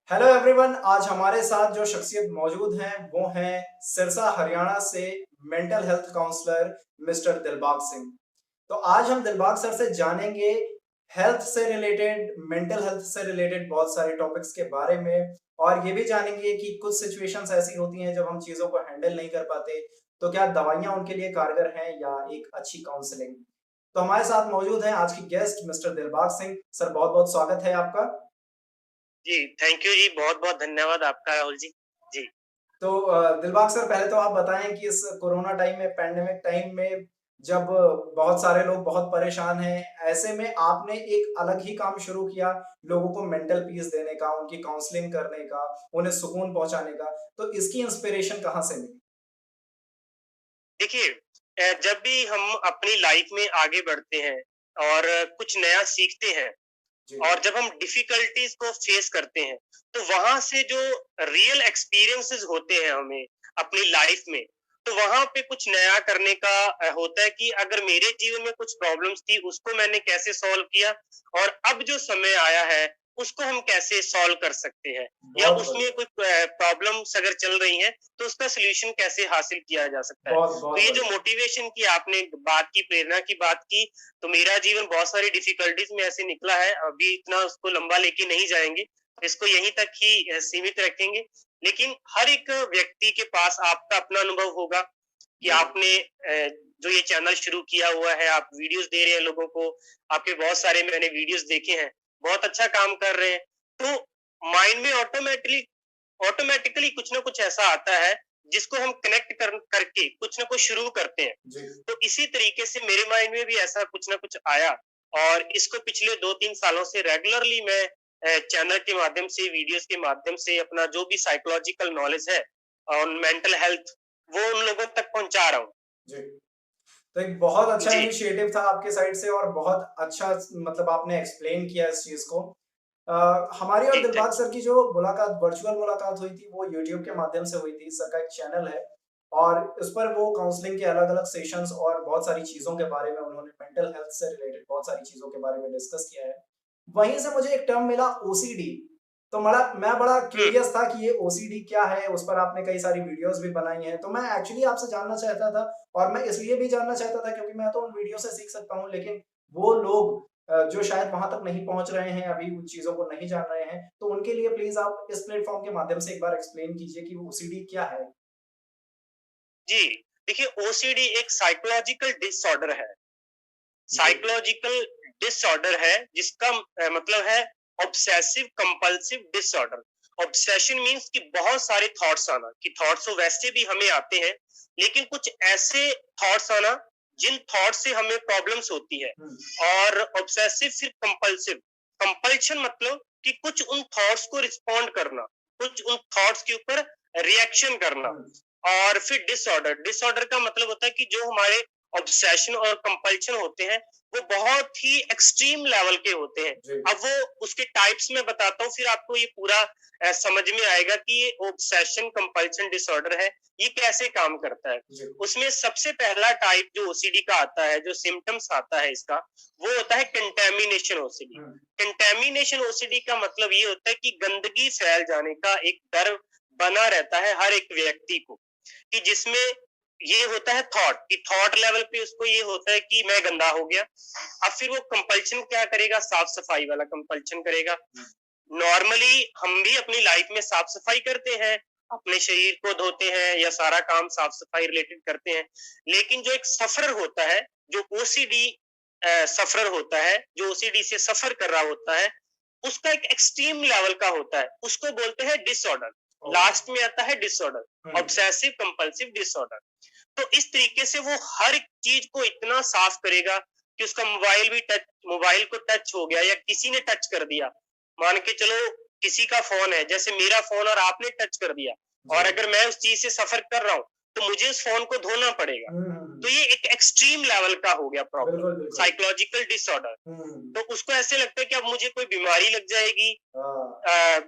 Hello everyone. आज हमारे साथ जो शख्सियत मौजूद हैं वो हैं सिरसा हरियाणा से mental health counsellor mister Dilbagh Singh. तो आज हम दिलबाग सर से जानेंगे हेल्थ से रिलेटेड, मेंटल हेल्थ से रिलेटेड बहुत सारे टॉपिक्स के बारे में, और ये भी जानेंगे कि कुछ सिचुएशंस ऐसी होती हैं जब हम चीज़ों को हैंडल नहीं कर पाते, तो क्या दवाइयाँ उनके लिए कारगर हैं या एक अच्छी काउंसलिंग। तो हमारे साथ मौजूद हैं आज की guest mister Dilbagh Singh. Sir, बहुत बहुत स्वागत है आपका। जी, थैंक यू जी, बहुत-बहुत धन्यवाद आपका राहुल जी। जी, तो दिलबाग सर, पहले तो आप बताएं कि इस कोरोना टाइम में, पैंडेमिक टाइम में, जब बहुत सारे लोग बहुत परेशान हैं, ऐसे में आपने एक अलग ही काम शुरू किया लोगों को मेंटल पीस देने का, उनकी काउंसलिंग करने का, उन्हें सुकून पहुंचाने का। तो इसकी इंस्पिरेशन कहाँ से मिली? देखिए जब भी हम अपनी लाइफ में आगे बढ़ते हैं और कुछ नया सीखते हैं जी। और जब हम डिफिकल्टीज़ को फेस करते हैं, तो वहाँ से जो रियल एक्सपीरियंसेस होते हैं हमें अपनी लाइफ में, तो वहाँ पे कुछ नया करने का होता है कि अगर मेरे जीवन में कुछ प्रॉब्लम्स थी, उसको मैंने कैसे सॉल्व किया और अब जो समय आया है, उसको हम कैसे सॉल्व कर सकते हैं या बहुत उसमें बढ़िया। कोई प्रॉब्लम्स अगर चल रही हैं, तो उसका सॉल्यूशन कैसे हासिल किया जा सकता है। बहुत तो बहुत ये जो बढ़िया। मोटिवेशन की आपने बात की, प्रेरणा की बात की, तो मेरा जीवन बहुत सारी डिफिकल्टीज में ऐसे निकला है, अभी इतना उसको लंबा लेके नहीं जाएँगे, इसको यहीं तक ही सीमित रखेंगे। लेकिन हर एक व्यक्ति के पास आपका अपना अनुभव होगा कि जी। आपने जो ये चैनल शुरू किया हुआ है, आप वीडियोज़ दे रहे हैं लोगों को, आपके बहुत सारे मैंने वीडियोज़ देखे हैं, बहुत अच्छा काम कर रहे हैं। तो माइंड में ऑटोमैटिकली कुछ ना कुछ ऐसा आता है, जिसको हम कनेक्ट करके कुछ ना कुछ शुरू करते हैं। जी। तो इसी तरीके से मेरे माइंड में भी ऐसा कुछ ना कुछ आया और इसको पिछले 2-3 सालों से रेगुलरली मैं चैनल के माध्यम से, वीडियोज़ के माध्यम से अपना जो भी साइकोलॉजिकल नॉलेज है ऑन मेंटल हेल्थ, वो उन लोगों तक पहुँचा रहा हूँ। जी। तो एक बहुत अच्छा जी, इनिशिएटिव था आपके साइड से, और बहुत अच्छा मतलब आपने एक्सप्लेन किया इस चीज को। हमारी और जी, दिलबाग थैंक यू। सर की जो मुलाकात, वर्चुअल मुलाकात हुई थी, वो यूट्यूब के माध्यम से हुई थी। सर का एक चैनल है और उस पर वो काउंसलिंग के अलग अलग सेशंस और बहुत सारी चीजों के बारे में, उन्होंने मेंटल हेल्थ से रिलेटेड बहुत सारी चीजों के बारे में डिस्कस किया है। वहीं से मुझे एक टर्म मिला, ओसीडी। तो मैं बड़ा हुँ, क्यूरियस था कि ये ओसीडी क्या है। उस पर आपने कई सारी वीडियोस भी बनाई हैं, तो मैं एक्चुअली आपसे जानना चाहता था। और मैं इसलिए भी जानना चाहता था क्योंकि मैं तो उन वीडियो से सीख सकता हूँ, लेकिन वो लोग जो शायद वहां तक नहीं पहुंच रहे हैं, अभी उन चीजों को नहीं जान रहे हैं, तो उनके लिए प्लीज आप इस प्लेटफॉर्म के माध्यम से एक बार एक्सप्लेन कीजिए कि ओसीडी क्या है। जी। देखिए ओसीडी एक साइकोलॉजिकल डिसऑर्डर है। जी। साइकोलॉजिकल डिसऑर्डर है जिसका मतलब है obsessive compulsive disorder. Obsession means कि बहुत सारे थॉट्स आना, कि थॉट्स तो वैसे भी हमें आते हैं, लेकिन कुछ ऐसे थॉट्स आना जिन थॉट्स से हमें प्रॉब्लम्स होती है। हम्म। और ऑब्सेसिव फिर कंपल्सिव। कंपल्शन मतलब कि कुछ उन थॉट्स को रिस्पॉन्ड करना, कुछ उन थॉट्स के ऊपर रिएक्शन करना। हम्म। और फिर डिसऑर्डर, डिसऑर्डर का मतलब होता है कि जो हमारे ऑब्सेशन और कंपल्शन होते हैं, वो बहुत ही एक्सट्रीम लेवल के होते हैं। जी। अब वो उसके टाइप्स में बताता हूँ, फिर आपको ये पूरा समझ में आएगा कि ये ऑब्सेशन कंपल्शन डिसऑर्डर है, ये कैसे काम करता है। जी। उसमें सबसे पहला टाइप जो ओसीडी का आता है, जो सिम्टम्स आता है इसका, वो होता है कंटेमिनेशन ओसीडी। हम्म। कंटेमिनेशन ओसीडी का मतलब ये होता है कि गंदगी फैल जाने का एक डर बना रहता है हर एक व्यक्ति को, कि जिसमें ये होता है थॉट, कि थॉट लेवल पे उसको ये होता है कि मैं गंदा हो गया। अब फिर वो कंपल्शन क्या करेगा, साफ सफाई वाला कंपल्शन करेगा। नॉर्मली हम भी अपनी लाइफ में साफ सफाई करते हैं, अपने शरीर को धोते हैं या सारा काम साफ सफाई रिलेटेड करते हैं, लेकिन जो एक सफर होता है, जो ओसीडी सफर होता है, जो ओसीडी से सफर कर रहा होता है, उसका एक एक्सट्रीम लेवल का होता है, उसको बोलते हैं डिसऑर्डर। ओके। लास्ट में आता है disorder, hmm. Obsessive compulsive disorder. तो इस तरीके से वो हर एक चीज को इतना साफ करेगा कि उसका मोबाइल को टच हो गया या किसी ने टच कर दिया, मान के चलो किसी का फोन है, जैसे मेरा फोन, और आपने टच कर दिया, जी। और अगर मैं उस चीज से सफर कर रहा हूँ, तो मुझे उस फोन को धोना पड़ेगा। तो ये एक एक्सट्रीम लेवल का हो गया प्रॉब्लम, बिल्कुल बिल्कुल। Psychological disorder. हम्म। तो उसको ऐसे लगता है कि अब मुझे कोई बीमारी लग जाएगी, हाँ। आ,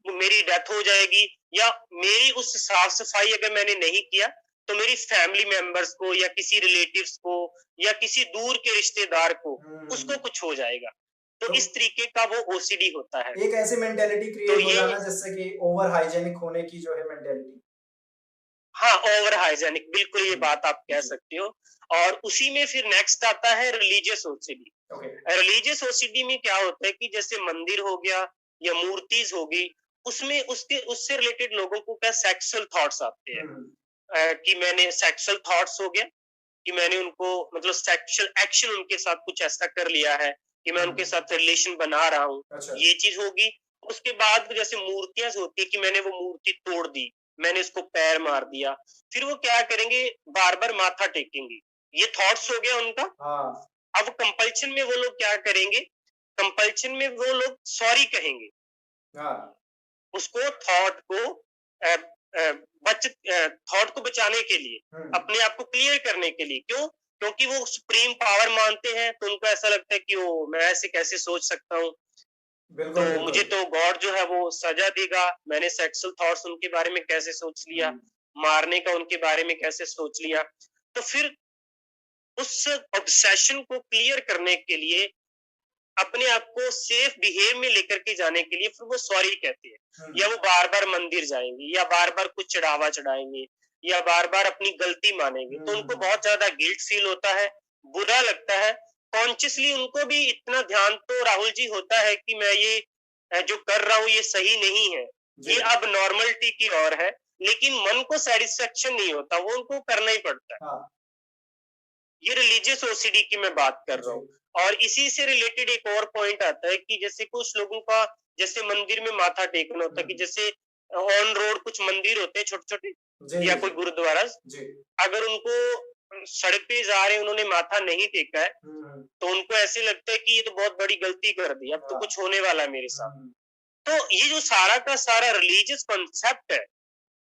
मेरी डेथ हो जाएगी, या मेरी उस साफ सफाई अगर मैंने नहीं किया, तो मेरी फैमिली मेंबर्स को या किसी रिलेटिव्स को या किसी दूर के रिश्तेदार को, उसको हम्म। कुछ हो जाएगा। तो तो इस तरीके का वो ओसीडी होता है। एक ऐसी मेंटालिटी तो क्रिएट हो ये जाना जिससे कि ओवर हाइजीनिक होने की जो है मेंटालिटी। हाँ, ओवर हाइजीनिक, बिल्कुल ये हुँ, बात आप कह जी, सकते हो। और उसी में फिर नेक्स्ट आता है religious OCD. Okay. Religious OCD में क्या होता है कि जैसे मंदिर हो गया या मूर्तिज होगी, उसमें उसके उससे रिलेटेड लोगों को क्या सेक्सुअल थॉट्स आते हैं। हुँ, हुँ, कि मैंने सेक्सुअल थॉट्स हो गया कि मैंने उनको मतलब सेक्सुअल एक्शन उनके साथ कुछ ऐसा कर लिया है कि मैं उनके हुँ, साथ रिलेशन बना रहा हूँ, अच्छा। ये चीज होगी। उसके बाद जैसे मूर्तियां होती है कि मैंने वो मूर्ति तोड़ दी, मैंने इसको पैर मार दिया, फिर वो क्या करेंगे, बार बार माथा टेकेंगे। ये थॉट्स हो गया उनका। हाँ, अब कंपल्शन में वो लोग क्या करेंगे, कंपल्शन में वो लोग सॉरी कहेंगे, हाँ, उसको थॉट को अ, अ, थॉट को बचाने के लिए, हुँ, अपने आप को क्लियर करने के लिए। क्यों? क्योंकि वो सुप्रीम पावर मानते हैं, तो उनको ऐसा लगता है कि ओ मैं ऐसे कैसे सोच सकता हूँ, तो बिल्कुल, मुझे बिल्कुल। तो गॉड जो है वो सजा देगा, मैंने सेक्सुअल थॉट्स उनके बारे में कैसे सोच लिया, हुँ, मारने का उनके बारे में कैसे सोच लिया। तो फिर उस ऑब्सेशन को क्लियर करने के लिए, अपने आप को सेफ बिहेव में लेकर के जाने के लिए फिर वो सॉरी कहते हैं, या हुँ, वो बार बार मंदिर जाएंगे, या बार बार कुछ चढ़ावा चढ़ाएंगे, या बार बार अपनी गलती मानेंगे, हुँ, तो उनको हुँ, बहुत ज्यादा गिल्ट फील होता है, बुरा लगता है। कॉन्शियसली उनको भी इतना ध्यान तो राहुल जी होता है कि मैं ये जो कर रहा हूँ ये सही नहीं है, जी, ये अब नॉर्मलिटी की ओर है, लेकिन मन को सेटिस्फेक्शन नहीं होता, वो उनको करना ही पड़ता है। हाँ, ये रिलीजियस ओसीडी की मैं बात कर रहा जी, हूँ। और इसी से रिलेटेड एक और पॉइंट आता है कि जैसे कुछ लोगों का जैसे मंदिर में माथा टेकना होता है कि हुँ, जैसे ऑन रोड कुछ मंदिर होते हैं छोटे छोटे, जी, या जी, कोई जी, गुरुद्वारा, जी, अगर उनको सड़क पे जा रहे हैं उन्होंने माथा नहीं टेका है, हुँ, हुँ, तो उनको ऐसे लगता है कि ये तो बहुत बड़ी गलती कर दी, अब तो हाँ, कुछ होने वाला है मेरे साथ। हुँ, तो ये जो सारा का सारा रिलीजियस कॉन्सेप्ट है,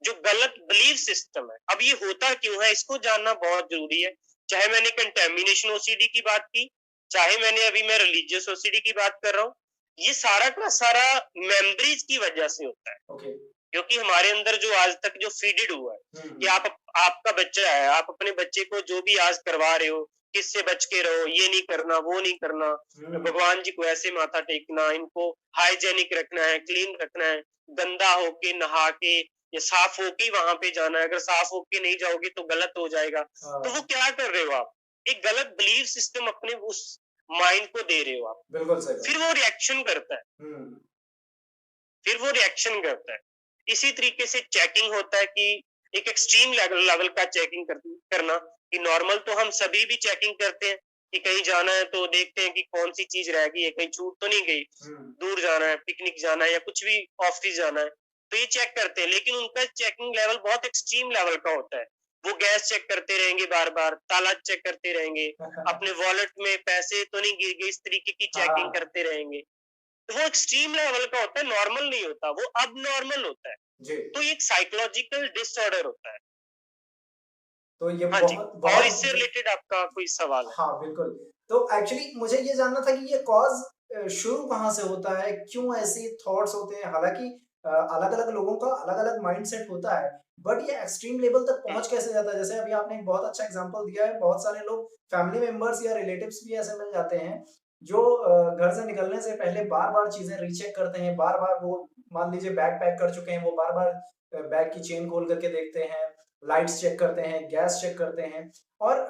जो गलत बिलीफ सिस्टम है, अब ये होता क्यों है, इसको जानना बहुत जरूरी है। चाहे मैंने कंटेमिनेशन ओसीडी की बात की, चाहे मैंने अभी मैं रिलीजियस ओसीडी की बात कर रहा हूँ, ये सारा का सारा मेमोरीज की वजह से होता है। ओके, क्योंकि हमारे अंदर जो आज तक जो फीडेड हुआ है हुँ, कि हुँ, आपका बच्चा है, आप अपने बच्चे को जो भी आज करवा रहे हो, किससे बच के रहो, ये नहीं करना, वो नहीं करना, हुँ, भगवान जी को ऐसे माथा टेकना, इनको हाइजेनिक रखना है, क्लीन रखना है, गंदा होके नहा के या साफ होके ही वहां पे जाना है, अगर साफ होके नहीं जाओगे तो गलत हो जाएगा। तो वो हाँ, क्या कर रहे हो आप, एक गलत बिलीफ सिस्टम अपने उस माइंड को दे रहे हो आप। बिल्कुल सही फिर बात। वो रिएक्शन करता है, हुँ, फिर वो रिएक्शन करता है। इसी तरीके से चेकिंग होता है कि एक एक्सट्रीम लेवल लेवल का चेकिंग करना, कि नॉर्मल तो हम सभी भी चेकिंग करते हैं कि कहीं जाना है तो देखते हैं कि कौन सी चीज रह गई है, कहीं छूट तो नहीं गई, हुँ, दूर जाना है, पिकनिक जाना है या कुछ भी ऑफिस जाना है, तो ये चेक करते हैं। लेकिन उनका चेकिंग लेवल बहुत एक्सट्रीम लेवल का होता है। वो गैस चेक करते रहेंगे, बार बार ताला चेक करते रहेंगे, अपने वॉलेट में पैसे तो नहीं गिर गए, इस तरीके की चेकिंग हाँ, करते रहेंगे। तो वो एक्सट्रीम लेवल का होता है, नॉर्मल नहीं होता, वो अब नॉर्मल होता है। जी, तो ये एक साइकोलॉजिकल डिसऑर्डर होता है। तो ये हाँ जी। बहुत और बहुत इससे रिलेटेड आपका कोई सवाल है? हाँ, बिल्कुल। तो एक्चुअली मुझे ये जानना था कि ये कॉज़ शुरू कहाँ से होता है? क्यों ऐसे थॉट्स होते हैं? हालाँकि अलग-अलग लोगों का अलग-अलग माइंडसेट होता है, बट ये एक्सट्रीम लेवल तक हम्म, पहुँच कैसे जाता है? जैसे अभी आपने एक बहुत अच्छा एग्ज़ाम्पल दिया है, बहुत सारे लोग फैमिली मेंबर्स या रिलेटिव्स भी ऐसे मिल जाते हैं, जो घर से निकलने से पहले बार-बार चीज़ें रीचेक करते हैं, बार-बार वो मान लीजिए बैग पैक कर चुके हैं, वो बार-बार बैग की चेन खोल करके देखते हैं, लाइट्स चेक करते हैं, गैस चेक करते हैं। और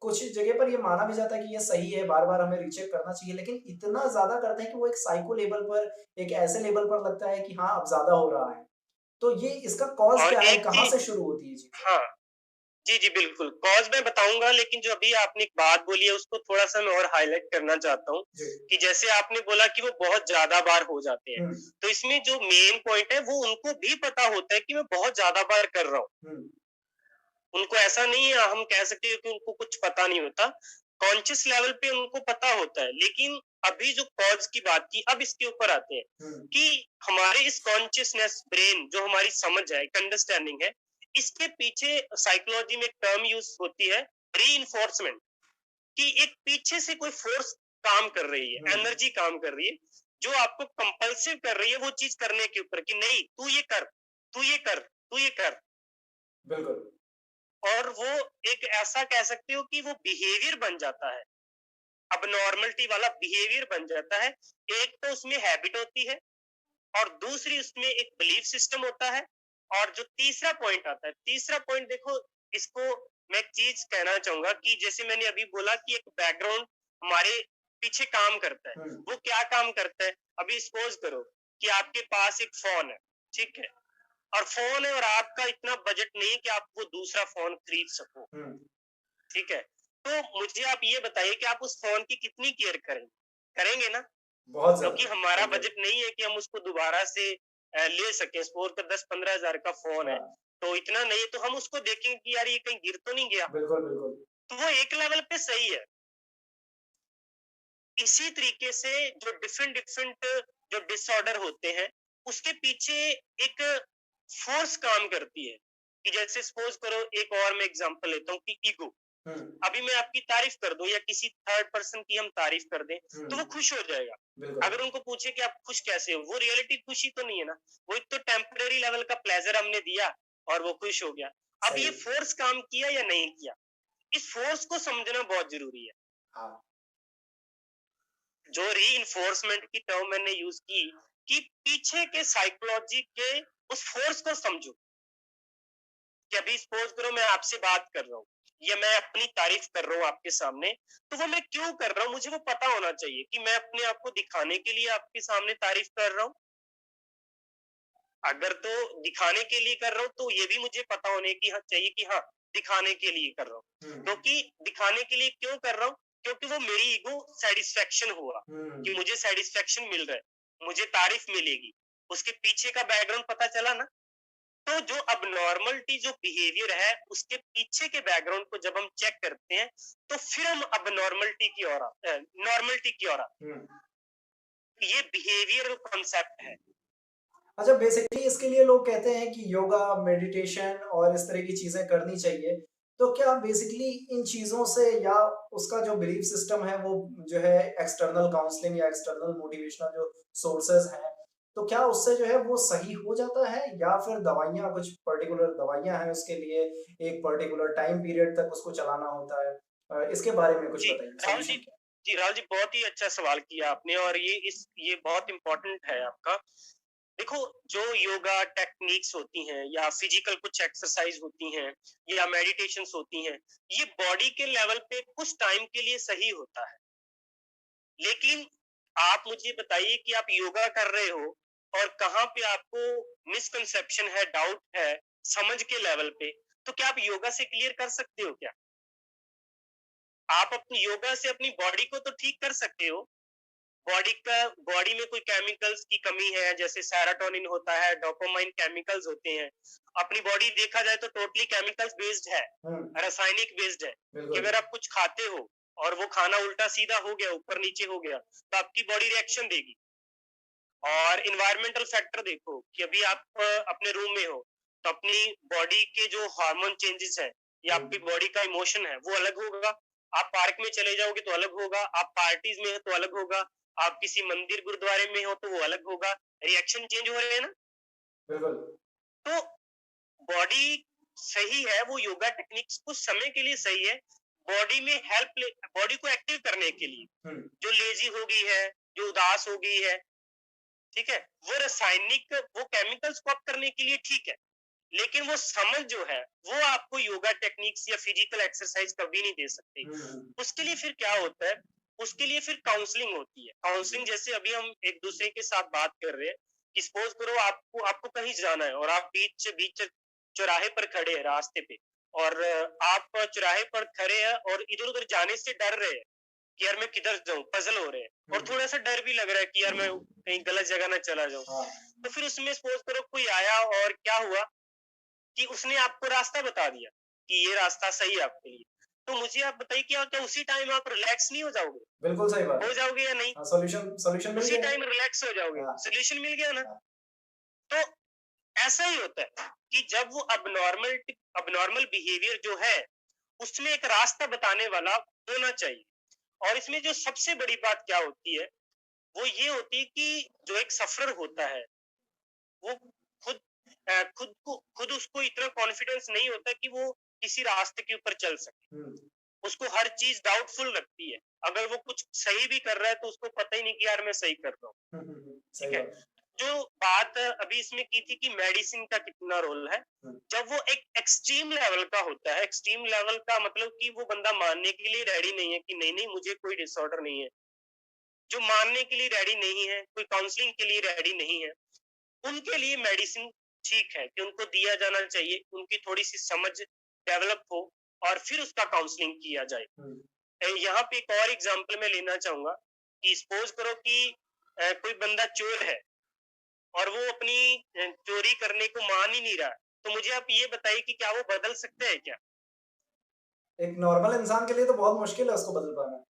कुछ जगह पर ये माना भी जाता है कि ये सही है, बार-बार हमें रीचेक करना चाहिए, लेकिन इतना ज़्यादा करते हैं कि वो एक साइको लेवल पर, एक ऐसे लेवल पर लगता है कि हाँ, अब ज़्यादा हो रहा है। तो ये इसका कॉज़ और क्या है? एक कहाँ चीज, से शुरू होती है चीज़ें? हाँ, जी जी बिल्कुल, कॉज मैं बताऊंगा, लेकिन जो अभी आपने एक बात बोली है उसको थोड़ा सा मैं और हाईलाइट करना चाहता हूँ। जी। कि जैसे आपने बोला कि वो बहुत ज्यादा बार हो जाते हैं, हुँ, तो इसमें जो मेन पॉइंट है वो उनको भी पता होता है कि मैं बहुत ज्यादा बार कर रहा हूँ। हुँ, उनको ऐसा नहीं है, हम कह सकते हैं कि उनको कुछ पता नहीं होता, कॉन्शियस लेवल पे उनको पता होता है। लेकिन अभी जो कॉज की बात की, अब इसके ऊपर आते हैं हुँ, कि हमारे इस कॉन्शियसनेस ब्रेन जो हमारी समझ है, एक अंडरस्टैंडिंग है, इसके पीछे साइकोलॉजी में एक टर्म यूज होती है, री, कि एक पीछे से कोई फोर्स काम कर रही है, हुँ, एनर्जी काम कर रही है, जो आपको कंपल्सिव कर रही है वो चीज करने के ऊपर, कि नहीं तू ये कर, तू ये कर, तू ये कर। बिल्कुल। और वो एक ऐसा कह सकते हो कि वो बिहेवियर बन जाता है। अबनॉर्मलिटी वाला बिहेवियर बन जाता है। एक तो उसमें हैबिट होती है और दूसरी उसमें एक बिलीफ सिस्टम होता है। और जो तीसरा पॉइंट आता है, तीसरा पॉइंट देखो, इसको मैं एक चीज कहना चाहूंगा कि जैसे मैंने अभी बोला कि एक बैकग्राउंड हमारे पीछे काम करता है। वो क्या काम करता है? अभी सपोज करो कि आपके पास एक फोन है, ठीक है, और फोन है और आपका इतना बजट नहीं है कि आप वो दूसरा फोन खरीद सको, ठीक है। तो मुझे आप ये बताइए कि आप उस फोन की कितनी केयर करेंगे? करेंगे ना? बहुत क्योंकि ज्यादा। हमारा बिल्कुल। बजट नहीं है कि हम उसको दोबारा से ले सके। सपोज कर 10-15 हजार का फोन है, हाँ, तो इतना नहीं है, तो हम उसको देखेंगे कि यार ये कहीं गिर तो नहीं गया। बिल्कुल बिल्कुल। तो वो एक लेवल पे सही है। इसी तरीके से जो डिफरेंट डिफरेंट जो डिसऑर्डर होते हैं, उसके पीछे एक फोर्स काम करती है। कि जैसे सपोज करो, एक और मैं एग्जांपल लेता हूँ कि ईगो। अभी मैं आपकी तारीफ कर दूं या किसी थर्ड पर्सन की हम तारीफ कर दें, तो वो खुश हो जाएगा। बिल्कुल। अगर उनको पूछे कि आप खुश कैसे हो, वो रियलिटी खुशी तो नहीं है ना, वो एक तो टेम्परेरी लेवल का प्लेजर हमने दिया और वो खुश हो गया। अब सही। ये फोर्स काम किया या नहीं किया, इस फोर्स को समझना बहुत जरूरी है। हाँ। जो री की टर्म मैंने यूज की कि पीछे के साइकोलॉजी के उस फोर्स को समझो। कि अभी सपोज करो मैं आपसे बात कर रहा हूँ या मैं अपनी तारीफ कर रहा हूँ आपके सामने, तो वो मैं क्यों कर रहा हूँ मुझे वो पता होना चाहिए कि मैं अपने आप को दिखाने के लिए आपके सामने तारीफ कर रहा हूँ। अगर तो दिखाने के लिए कर रहा हूँ तो ये भी मुझे पता होने की चाहिए कि हाँ, दिखाने के लिए कर रहा हूँ। क्योंकि दिखाने के लिए क्यों कर रहा हूँ? क्योंकि वो मेरी ईगो सेटिस्फेक्शन हुआ कि मुझे सेटिस्फेक्शन मिल रहा है, मुझे तारीफ मिलेगी। उसके पीछे का बैकग्राउंड पता चला ना। तो जो अबनॉर्मलिटी जो बिहेवियर है उसके पीछे के बैकग्राउंड को जब हम चेक करते हैं, तो फिर हम अबनॉर्मलिटी की ओर नॉर्मलिटी की ओर आते हैं। ये बिहेवियरल कॉन्सेप्ट है। अच्छा, बेसिकली इसके लिए लोग कहते हैं कि योगा, मेडिटेशन और इस तरह की चीजें करनी चाहिए। तो क्या बेसिकली इन चीजों से या उसका जो बिलीफ सिस्टम है वो जो है एक्सटर्नल काउंसलिंग या एक्सटर्नल मोटिवेशनल जो सोर्सेज हैं, तो क्या उससे जो है वो सही हो जाता है या फिर दवाइयाँ, कुछ पर्टिकुलर दवाइयाँ हैं उसके लिए, एक पर्टिकुलर टाइम पीरियड तक उसको चलाना होता है? इसके बारे में कुछ जी बताइए, राहुल सॉल्यूशन जी, क्या जी राहुल जी, बहुत ही अच्छा सवाल किया आपने और ये बहुत इंपॉर्टेंट है आपका। देखो, जो योगा टेक्निक्स होती हैं या फिजिकल कुछ एक्सरसाइज होती हैं या मेडिटेशंस होती हैं, ये बॉडी के लेवल पे कुछ टाइम के लिए सही होता है। लेकिन आप मुझे बताइए कि आप योगा कर रहे हो और कहाँ पे आपको मिसकंसेप्शन है, डाउट है, समझ के लेवल पे, तो क्या आप योगा से क्लियर कर सकते हो क्या? आप अपनी योगा से अपनी बॉडी को तो ठीक कर सकते हो। बॉडी में कोई केमिकल्स की कमी है, जैसे सेरोटोनिन होता है, डोपामाइन केमिकल्स होते हैं। अपनी बॉडी देखा जाए तो टोटली केमिकल्स बेस्ड है, रासायनिक बेस्ड है। कि बिल्कुल। अगर आप कुछ खाते हो और वो खाना उल्टा सीधा हो गया, ऊपर नीचे हो गया, तो आपकी बॉडी रिएक्शन देगी। और इन्वायरमेंटल फैक्टर देखो कि अभी आप अपने रूम में हो, तो अपनी बॉडी के जो हार्मोन चेंजेस है या आपकी बॉडी का इमोशन है वो अलग होगा। आप पार्क में चले जाओगे तो अलग होगा, आप पार्टीज में हो तो अलग होगा, आप किसी मंदिर गुरुद्वारे में हो तो वो अलग होगा। रिएक्शन चेंज हो रहे हैं ना। बिल्कुल। तो बॉडी सही है, वो योगा टेक्निक्स कुछ समय के लिए सही है, बॉडी में हेल्प, बॉडी को एक्टिव करने के लिए। जो लेजी हो गई है, जो उदास हो गई है, ठीक है, वो रासायनिक वो केमिकल्स को अप करने के लिए ठीक है। लेकिन वो समझ जो है वो आपको योगा टेक्निक्स या फिजिकल एक्सरसाइज कभी नहीं दे सकती। उसके लिए फिर क्या होता है? उसके लिए फिर काउंसलिंग होती है। काउंसलिंग जैसे अभी हम एक दूसरे के साथ बात कर रहे हैं कि सपोज करो आपको आपको कहीं जाना है और आप बीच बीच चौराहे पर खड़े हैं रास्ते पे, और आप चौराहे पर खड़े हैं और इधर उधर जाने से डर रहे हैं कि यार मैं किधर जाऊं, पजल हो रहे हैं और थोड़ा सा डर भी लग रहा है कि यार मैं कहीं गलत जगह ना चला जाऊं। हाँ। तो फिर उसमें सपोज करो कोई आया और क्या हुआ कि उसने आपको रास्ता बता दिया कि ये रास्ता सही है आपके लिए। तो मुझे आप बताइए क्या क्या उसी टाइम आप रिलैक्स नहीं हो जाओगे? बिल्कुल सही बात हो है। जाओगे या नहीं? हाँ, सॉल्यूशन सॉल्यूशन मिल उसी गया। टाइम रिलैक्स हो जाओगे, हाँ। सोल्यूशन मिल गया ना। हाँ। तो ऐसा ही होता है कि जब वो अबनॉर्मल बिहेवियर जो है उसमें एक रास्ता बताने वाला होना चाहिए। और इसमें जो सबसे बड़ी बात क्या होती है, वो ये होती है कि जो एक सफरर होता है वो खुद खुद उसको इतना कॉन्फिडेंस नहीं होता कि वो किसी रास्ते के ऊपर चल सके। उसको हर चीज डाउटफुल लगती है। अगर वो कुछ सही भी कर रहा है तो उसको पता ही नहीं कि यार मैं सही कर रहा हूँ। सही ठीक है। बात। जो बात अभी इसमें की थी कि मेडिसिन का कितना रोल है, जब वो एक एक्सट्रीम लेवल का होता है, एक्सट्रीम लेवल का मतलब कि वो बंदा मानने के लिए रेडी नहीं है कि नहीं नहीं मुझे कोई डिसऑर्डर नहीं है, जो मानने के लिए रेडी नहीं है, कोई काउंसलिंग के लिए रेडी नहीं है, उनके लिए मेडिसिन ठीक है कि उनको दिया जाना चाहिए, उनकी थोड़ी सी समझ डेवलप हो और फिर उसका काउंसलिंग किया जाए। यहाँ पे एक और एग्जांपल मैं लेना चाहूंगा कि सपोज करो कि कोई बंदा चोर है और वो अपनी चोरी करने को मान ही नहीं रहा, तो मुझे आप ये बताइए कि क्या वो बदल सकते हैं क्या? एक नॉर्मल इंसान के लिए तो बहुत मुश्किल है उसको बदल पाना।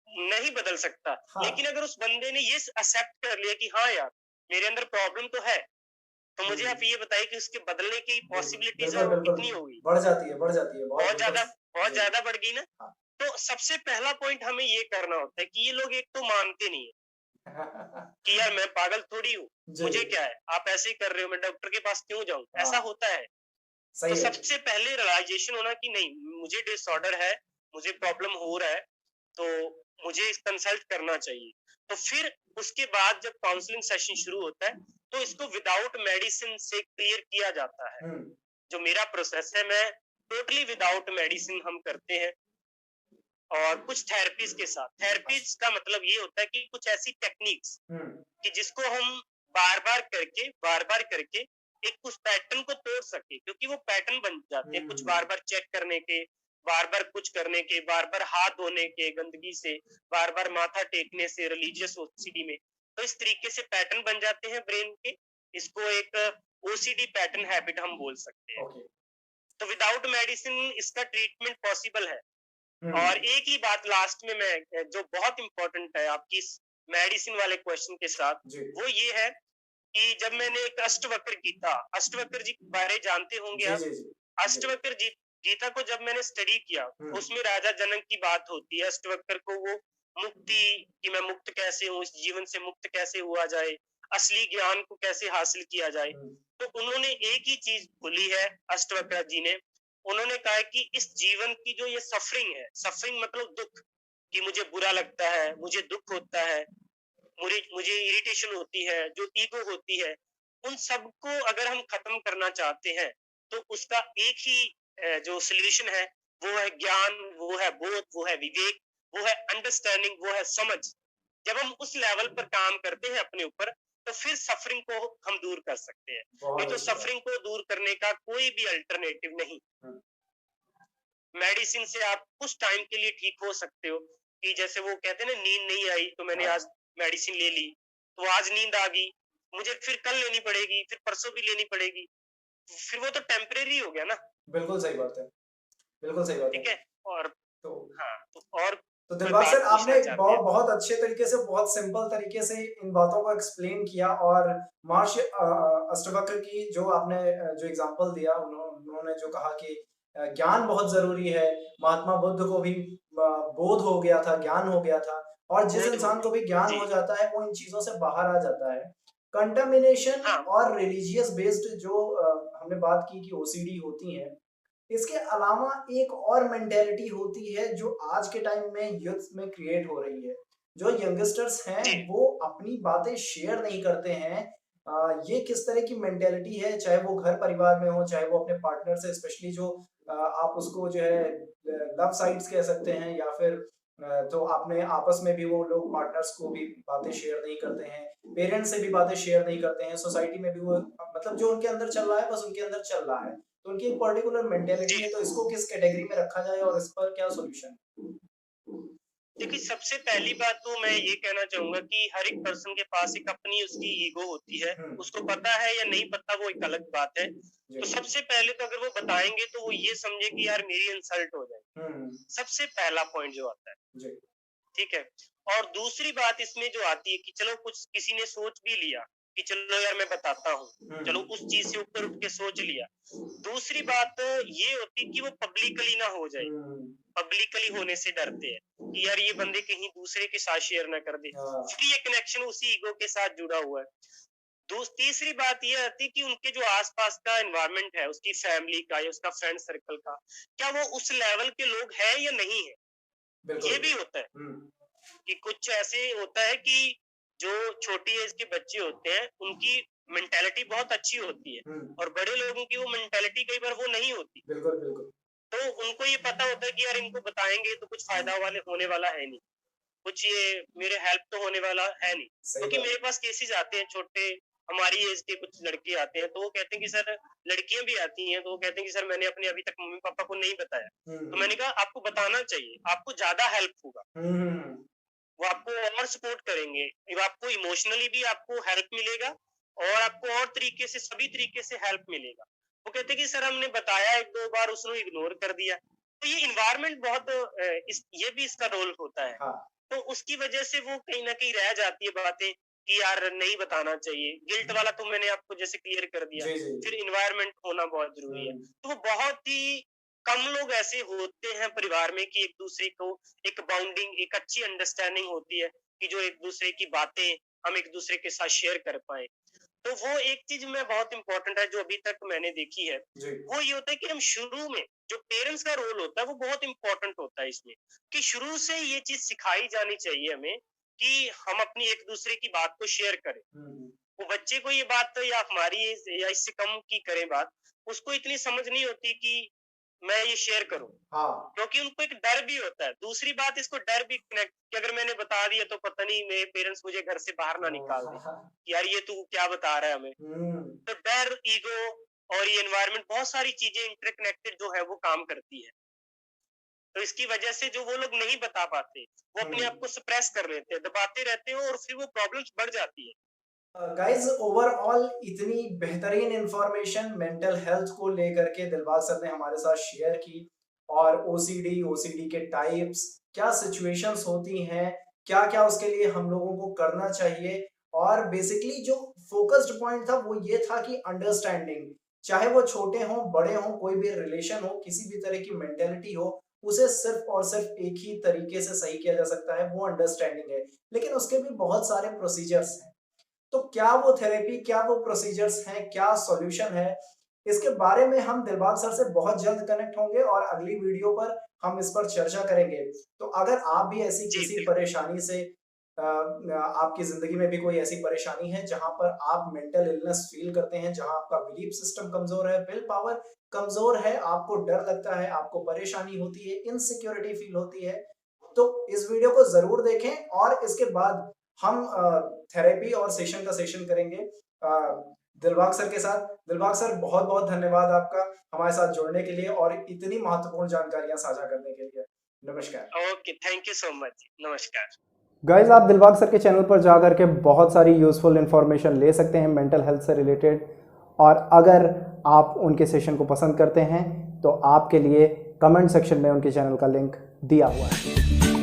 नहीं बदल सकता। हाँ। लेकिन अगर उस बंदे ने ये एक्सेप्ट कर लिया कि हाँ यार मेरे अंदर प्रॉब्लम तो है, तो मुझे आप ये बताइए कि उसके बदलने की पॉसिबिलिटीज है बिल्कुल, वो बिल्कुल। कितनी होगी? बढ़ जाती है, बहुत बिल्कुल। बहुत जी। ज्यादा बढ़ गई ना। हाँ। तो सबसे पहला पॉइंट हमें ये करना होता है कि ये लोग एक तो मानते नहीं है कि यार मैं पागल थोड़ी हूँ, जी। मुझे क्या है, आप ऐसे ही कर रहे हो, मैं डॉक्टर के पास क्यों जाऊं? ऐसा हाँ, होता है। तो सही है। सबसे पहले रियलाइजेशन होना कि नहीं मुझे डिसऑर्डर है, मुझे प्रॉब्लम हो रहा है, तो मुझे कंसल्ट करना चाहिए। तो फिर उसके बाद जब काउंसलिंग सेशन शुरू होता है तो इसको विदाउट मेडिसिन से क्लियर किया जाता है। जो मेरा प्रोसेस है, मैं टोटली विदाउट मेडिसिन हम करते हैं और कुछ थेरेपीज के साथ। थेरेपीज का मतलब ये होता है कि कुछ ऐसी टेक्निक्स कि जिसको हम बार बार करके एक उस पैटर्न को तोड़ सके, क्योंकि वो पैटर्न बन जाते हैं कुछ बार बार चेक करने के, बार बार कुछ करने के, बार बार हाथ धोने के गंदगी से, बार बार माथा टेकने से रिलीजियस ओसीडी में। तो इस तरीके से पैटर्न बन जाते हैं ब्रेन के। इसको एक ओसीडी पैटर्न हैबिट हम बोल सकते हैं। तो विदाउट मेडिसिन इसका ट्रीटमेंट पॉसिबल है। और एक ही बात लास्ट में मैं जो बहुत इंपॉर्टेंट है आपकी इस मेडिसिन वाले क्वेश्चन के साथ, वो ये है कि जब मैंने एक अष्टवक्र गीता, अष्टवक्र जी के बारे जानते होंगे आप। अष्टवक्र जी गीता को जब मैंने स्टडी किया, उसमें राजा जनक की बात होती है। अष्टवक्र को वो मुक्ति कि मैं मुक्त कैसे हूँ, इस जीवन से मुक्त कैसे हुआ जाए, असली ज्ञान को कैसे हासिल किया जाए। तो उन्होंने एक ही चीज बोली है अष्टवक्र जी ने, उन्होंने कहा कि इस जीवन की जो ये सफरिंग है, सफरिंग मतलब दुख, कि मुझे बुरा लगता है, मुझे दुख होता है, मुझे इरिटेशन होती है, जो ईगो होती है, उन सबको अगर हम खत्म करना चाहते हैं तो उसका एक ही जो सोल्यूशन है वो है ज्ञान, वो है बोध, वो है विवेक, वो है अंडरस्टैंडिंग, वो है समझ। जब हम उस लेवल पर काम करते हैं अपने ऊपर, तो फिर सफरिंग को हम दूर कर सकते हैं। नहीं तो सफरिंग को दूर करने का कोई भी अल्टरनेटिव नहीं। मेडिसिन से आप कुछ टाइम के लिए ठीक हो सकते हो, कि जैसे वो कहते हैं ना नींद नहीं आई तो मैंने आज मेडिसिन ले ली, तो आज नींद आ गई, मुझे फिर कल लेनी पड़ेगी, फिर परसों भी लेनी पड़ेगी, फिर वो तो टेम्परेरी हो गया ना। बिल्कुल सही बात है, बिल्कुल सही बात है। ठीक है। और तो हाँ, तो और तो कोई दिलबाग सर, बात पूछना आपने चाहते बहुत हैं? बहुत अच्छे तरीके से, बहुत सिंपल तरीके से इन बातों को एक्सप्लेन किया। और महर्षि अष्टवक्र की जो आपने जो एग्जांपल दिया, उन्होंने जो कहा कि ज्ञान बहुत जरूरी है। महात्मा बुद्ध को भी बोध हो गया था, ज्ञान हो गया था। और जिस बोध हो इंसान को भी ज्ञान जी। हो जाता है वो इन चीजों से बाहर आ जाता है। कंटामिनेशन हाँ और रिलीजियस बेस्ड जो हमने बात की कि ओसीडी होती है, इसके अलावा एक और मेंटेलिटी होती है जो आज के टाइम में यूथ में क्रिएट हो रही है। जो यंगस्टर्स हैं जी वो अपनी बातें शेयर नहीं करते हैं। ये किस तरह की मेंटेलिटी है, चाहे वो घर परिवार में हो, चाहे वो अपने पार्टनर से, स्पेशली जो आप उसको जो है लव साइट्स कह सकते हैं, या फिर तो अपने आपस में भी वो लोग पार्टनर्स को भी बातें शेयर नहीं करते हैं, पेरेंट्स से भी बातें शेयर नहीं करते हैं, सोसाइटी में भी वो मतलब जो उनके अंदर चल रहा है बस उनके अंदर चल रहा है। तो उनकी एक पर्टिकुलर मेंटेलिटी जी। है, तो इसको किस कैटेगरी में रखा जाए और इस पर क्या सॉल्यूशन? देखिए सबसे पहली बात तो मैं ये कहना चाहूंगा कि हर एक पर्सन के पास एक अपनी उसकी ईगो होती है। उसको पता है या नहीं पता वो एक अलग बात है। तो सबसे पहले तो अगर वो बताएंगे तो वो ये समझे कि यार मेरी इंसल्ट हो जाए, सबसे पहला पॉइंट जो आता है। ठीक है। और दूसरी बात इसमें जो आती है कि चलो कुछ किसी ने सोच भी लिया कि चलो यार मैं बताता हूँ, चलो उस चीज से ऊपर उठ के सोच लिया। दूसरी बात ये होती है कि वो पब्लिकली ना हो जाए। पब्लिकली होने से डरते हैं कि यार ये बंदे कहीं दूसरे के साथ शेयर ना कर दे, फिर ये कनेक्शन उसी ईगो के साथ जुड़ा हुआ है। तीसरी बात ये आती है कि उनके जो आसपास का एनवायरनमेंट है, उसकी फैमिली का या उसका फ्रेंड सर्कल का, क्या वो उस लेवल के लोग हैं या नहीं है। बिल्कुल ये भी होता है कि कुछ ऐसे होता है कि जो छोटी एज के बच्चे होते हैं उनकी मेंटालिटी बहुत अच्छी होती है और बड़े लोगों की वो मेंटालिटी कई बार वो नहीं होती। बिल्कुल बिल्कुल। तो उनको ये पता होता है कि यार इनको बताएंगे तो कुछ फायदा वाले होने वाला है नहीं, कुछ ये मेरे हेल्प तो होने वाला है नहीं। क्योंकि मेरे पास केसेस आते हैं छोटे, हमारी एज के कुछ लड़के आते हैं तो वो कहते हैं कि सर, लड़कियां भी आती हैं तो वो कहते हैं कि सर मैंने अपने अभी तक मम्मी पापा को नहीं बताया। तो मैंने कहा आपको बताना चाहिए, आपको ज्यादा हेल्प होगा, वो आपको और सपोर्ट करेंगे, वो आपको इमोशनली भी आपको हेल्प मिलेगा और आपको और तरीके से, सभी तरीके से हेल्प मिलेगा। वो कहते हैं कि सर हमने बताया 1-2 बार, उसने इग्नोर कर दिया। तो ये इन्वायरमेंट बहुत ये भी इसका रोल होता है। हाँ। तो उसकी वजह से वो कहीं ना कहीं रह जाती है बातें कि यार नहीं बताना चाहिए। गिल्ट वाला तो मैंने आपको जैसे क्लियर कर दिया। फिर इन्वायरमेंट होना बहुत जरूरी है। तो वो बहुत ही कम लोग ऐसे होते हैं परिवार में कि एक दूसरे को एक बाउंडिंग, एक अच्छी अंडरस्टैंडिंग होती है कि जो एक दूसरे की बातें हम एक दूसरे के साथ शेयर कर पाए। तो वो एक चीज में बहुत इंपॉर्टेंट है जो अभी तक मैंने देखी है, वो ये होता है कि हम शुरू में जो पेरेंट्स का रोल होता है वो बहुत इंपॉर्टेंट होता है इसमें, कि शुरू से ये चीज सिखाई जानी चाहिए हमें कि हम अपनी एक दूसरे की बात को शेयर करें। वो बच्चे को ये बात या हमारी या इससे कम की करें बात, उसको इतनी समझ नहीं होती कि मैं ये शेयर करूं। क्योंकि उनको एक डर भी होता है। दूसरी बात, इसको डर भी कनेक्ट कि अगर मैंने बता दिया तो पता नहीं मेरे पेरेंट्स मुझे घर से बाहर ना निकाल दें, यार ये तू क्या बता रहा है हमें। तो डर, ईगो और ये एनवायरनमेंट, बहुत सारी चीजें इंटरकनेक्टेड जो है वो काम करती है। तो इसकी वजह से जो वो लोग नहीं बता पाते, वो अपने आप को सप्रेस कर लेते हैं, दबाते रहते हैं और फिर वो प्रॉब्लम्स बढ़ जाती है। गाइज ओवरऑल इतनी बेहतरीन इंफॉर्मेशन मेंटल हेल्थ को लेकर के दिलबाग सर ने हमारे साथ शेयर की, और ओसीडी के टाइप्स, क्या सिचुएशंस होती हैं, क्या क्या उसके लिए हम लोगों को करना चाहिए, और बेसिकली जो फोकस्ड पॉइंट था वो ये था कि अंडरस्टैंडिंग, चाहे वो छोटे हों बड़े हों, कोई भी रिलेशन हो, किसी भी तरह की मेंटेलिटी हो, उसे सिर्फ और सिर्फ एक ही तरीके से सही किया जा सकता है, वो अंडरस्टैंडिंग है। लेकिन उसके भी बहुत सारे प्रोसीजर्स हैं। तो क्या वो थेरेपी, क्या वो प्रोसीजर्स हैं, क्या सॉल्यूशन है, इसके बारे में हम दिलबाग सर से बहुत जल्द कनेक्ट होंगे और अगली वीडियो पर हम इस पर चर्चा करेंगे। तो अगर आप भी ऐसी किसी परेशानी से आपकी जिंदगी में भी कोई ऐसी परेशानी है जहां पर आप मेंटल इलनेस फील करते हैं, जहां आपका बिलीफ सिस्टम कमजोर है, विल पावर कमजोर है, आपको डर लगता है, आपको परेशानी होती है, इनसिक्योरिटी फील होती है, तो इस वीडियो को जरूर देखें और इसके बाद हम थेरेपी और सेशन का सेशन करेंगे दिलबाग सर के साथ। दिलबाग सर बहुत बहुत धन्यवाद आपका हमारे साथ जुड़ने के लिए और इतनी महत्वपूर्ण जानकारियां साझा करने के लिए। नमस्कार। Okay, thank you so much. नमस्कार। गाइज आप दिलबाग सर के चैनल पर जाकर के बहुत सारी यूजफुल इंफॉर्मेशन ले सकते हैं मेंटल हेल्थ से रिलेटेड, और अगर आप उनके सेशन को पसंद करते हैं तो आपके लिए कमेंट सेक्शन में उनके चैनल का लिंक दिया हुआ है।